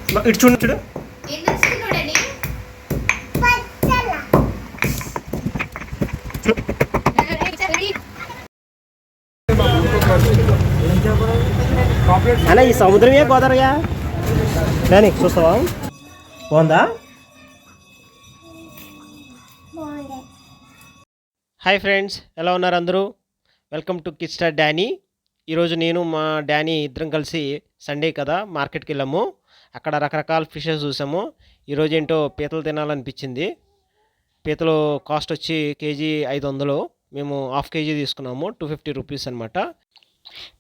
ఇటు చూడు చూడు. అలా ఈ సముద్రమే గోదావరియా దాని చూస్తావా? బాగుందా? హాయ్ ఫ్రెండ్స్, ఎలా ఉన్నారు అందరూ? Welcome to kid star Danny. ఈరోజు నేను మా డానీ ఇద్దరం కలిసి సండే కదా మార్కెట్కి వెళ్ళాము. అక్కడ రకరకాల ఫిషెస్ చూసాము. ఈరోజు ఏంటో పీతలు తినాలనిపించింది. పీతలు కాస్ట్ వచ్చి కేజీ 500. మేము హాఫ్ కేజీ తీసుకున్నాము, 250 రూపీస్ అనమాట.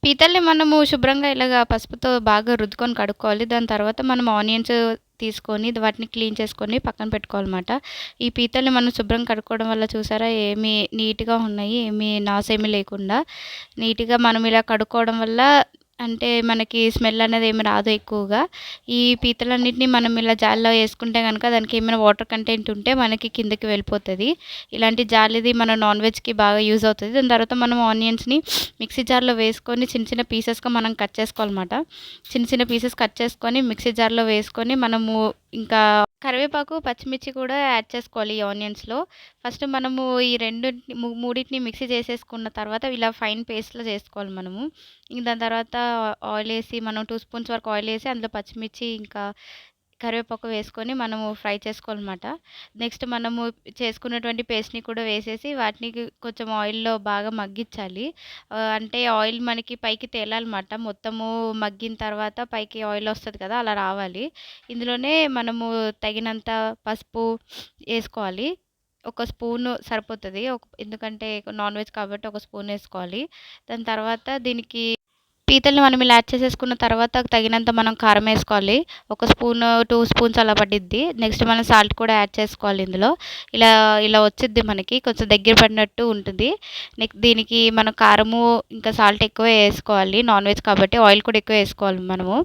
పీతల్ని మనము శుభ్రంగా ఇలాగా పసుపుతో బాగా రుద్దుకొని కడుక్కోవాలి. దాని తర్వాత మనం ఆనియన్స్ తీసుకొని వాటిని క్లీన్ చేసుకొని పక్కన పెట్టుకోవాలన్నమాట. ఈ పీతల్ని మనం శుభ్రం కడుక్కోవడం వల్ల చూసారా ఏమీ నీట్గా ఉన్నాయి, ఏమీ నాసేమీ లేకుండా నీట్గా మనం ఇలా కడుక్కోవడం వల్ల అంటే మనకి స్మెల్ అనేది ఏమి రాదు ఎక్కువగా. ఈ పీతలన్నిటిని మనం ఇలా జాలీలో వేసుకుంటే కనుక దానికి ఏమైనా వాటర్ కంటెంట్ ఉంటే మనకి కిందకి వెళ్ళిపోతుంది. ఇలాంటి జాలీది మన నాన్ వెజ్కి బాగా యూజ్ అవుతుంది. దాని తర్వాత మనం ఆనియన్స్ని మిక్సీ జార్లో వేసుకొని చిన్న చిన్న పీసెస్గా మనం కట్ చేసుకోవాలన్నమాట. చిన్న చిన్న పీసెస్ కట్ చేసుకొని మిక్సీ జార్లో వేసుకొని మనము ఇంకా కరివేపాకు పచ్చిమిర్చి కూడా యాడ్ చేసుకోవాలి ఈ ఆనియన్స్లో. ఫస్ట్ మనము ఈ మూడింటిని మిక్సీ చేసేసుకున్న తర్వాత ఇలా ఫైన్ పేస్ట్లో చేసుకోవాలి మనము. ఇంక దాని తర్వాత ఆయిల్ వేసి మనం 2 స్పూన్స్ వరకు ఆయిల్ వేసి అందులో పచ్చిమిర్చి ఇంకా కరివేపాకు వేసుకొని మనము ఫ్రై చేసుకోవాలన్నమాట. నెక్స్ట్ మనము చేసుకున్నటువంటి పేస్ట్ని కూడా వేసేసి వాటిని కొంచెం ఆయిల్లో బాగా మగ్గించాలి. అంటే ఆయిల్ మనకి పైకి తేలాలన్నమాట. మొత్తము మగ్గిన తర్వాత పైకి ఆయిల్ వస్తుంది కదా, అలా రావాలి. ఇందులోనే మనము తగినంత పసుపు వేసుకోవాలి. ఒక స్పూను సరిపోతుంది. ఎందుకంటే నాన్ వెజ్ కాబట్టి ఒక స్పూన్ వేసుకోవాలి. దాని తర్వాత దీనికి పీతల్ని మనం ఇలా యాడ్ చేసేసుకున్న తర్వాత తగినంత మనం కారం వేసుకోవాలి. 1 స్పూన్ 2 స్పూన్స్ అలా పడిద్ది. నెక్స్ట్ మనం సాల్ట్ కూడా యాడ్ చేసుకోవాలి ఇందులో. ఇలా ఇలా వచ్చిద్ది మనకి కొంచెం దగ్గర పడినట్టు ఉంటుంది. దీనికి మనం కారము ఇంకా సాల్ట్ ఎక్కువ వేసుకోవాలి. నాన్ వెజ్ కాబట్టి ఆయిల్ కూడా ఎక్కువ వేసుకోవాలి మనము.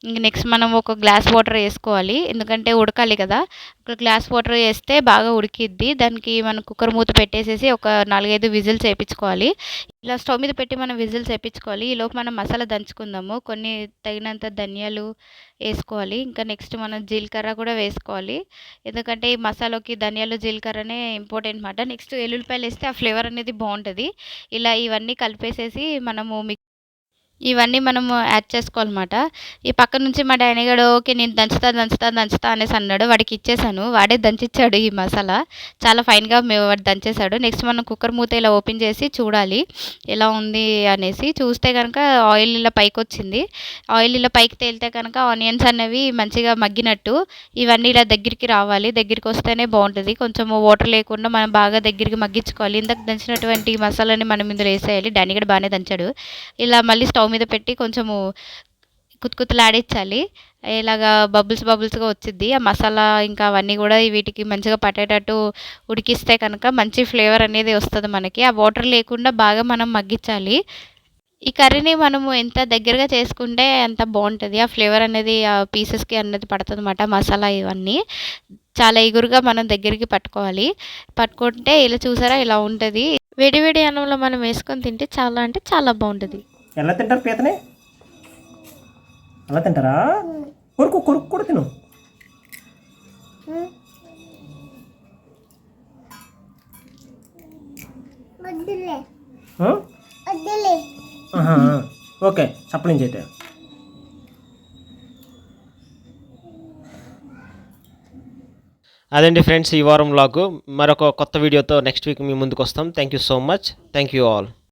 ఇంక నెక్స్ట్ మనం ఒక గ్లాస్ వాటర్ వేసుకోవాలి, ఎందుకంటే ఉడకాలి కదా. ఒక గ్లాస్ వాటర్ వేస్తే బాగా ఉడికిద్ది. దానికి మనం కుక్కర్ మూత పెట్టేసేసి ఒక 4-5 విజిల్స్ వేయించుకోవాలి. ఇలా స్టవ్ మీద పెట్టి మనం విజిల్స్ వేయించుకోవాలి. ఈలోపు మనం మసాలా దంచుకుందాము. కొన్ని తగినంత ధనియాలు వేసుకోవాలి. ఇంకా నెక్స్ట్ మనం జీలకర్ర కూడా వేసుకోవాలి, ఎందుకంటే ఈ మసాలాకి ధనియాలు జీలకర్రనే ఇంపార్టెంట్ అన్నమాట. నెక్స్ట్ ఎల్లుల్లిపాయలు వేస్తే ఆ ఫ్లేవర్ అనేది బాగుంటుంది. ఇలా ఇవన్నీ కలిపేసేసి ఇవన్నీ మనము యాడ్ చేసుకోవాలన్నమాట. ఈ పక్క నుంచి మా డాడీ గారు ఓకే నేను దంచుతా అనేసి అన్నాడు. వాడికి ఇచ్చేసాను, వాడే దంచిచ్చాడు ఈ మసాలా. చాలా ఫైన్గా వాడు దంచేశాడు. నెక్స్ట్ మనం కుక్కర్ మూత ఇలా ఓపెన్ చేసి చూడాలి ఎలా ఉంది అనేసి. చూస్తే కనుక ఆయిల్ ఇలా పైకి వచ్చింది. ఆయిల్ ఇలా పైకి తేలితే కనుక ఆనియన్స్ అనేవి మంచిగా మగ్గినట్టు. ఇవన్నీ ఇలా దగ్గరికి రావాలి, దగ్గరికి వస్తేనే బాగుంటుంది. కొంచెం వాటర్ లేకుండా మనం బాగా దగ్గరికి మగ్గించుకోవాలి. ఇందాక దంచినటువంటి మసాలాని మనం ఇందులో వేసేయాలి. డాడీ కూడా బాగానే దంచాడు. ఇలా మళ్ళీ స్టవ్ మీద పెట్టి కొంచెము కుత్తుకుతలాడించాలి. ఇలాగా బబుల్స్గా వచ్చిద్ది. ఆ మసాలా ఇంకా అవన్నీ కూడా వీటికి మంచిగా పట్టేటట్టు ఉడికిస్తే కనుక మంచి ఫ్లేవర్ అనేది వస్తుంది మనకి. ఆ వాటర్ లేకుండా బాగా మనం మగ్గించాలి. ఈ కర్రీని మనము ఎంత దగ్గరగా చేసుకుంటే అంత బాగుంటుంది. ఆ ఫ్లేవర్ అనేది ఆ పీసెస్కి అనేది పడుతుంది అన్నమాట. మసాలా ఇవన్నీ చాలా ఎగురుగా మనం దగ్గరికి పట్టుకుంటే ఇలా చూసారా ఇలా ఉంటుంది. వేడి వేడి అన్నంలో మనం వేసుకొని తింటే చాలా అంటే చాలా బాగుంటుంది. ఎలా తింటారు పీతని? అలా తింటారా? కొరుకు కొరుకు కూడా తిను. ఓకే, చప్పలించి అయితే. అదండి ఫ్రెండ్స్, ఈ వారం వ్లాగ్. మరొక కొత్త వీడియోతో నెక్స్ట్ వీక్ మీ ముందుకు వస్తాం. Thank you so much. Thank you all.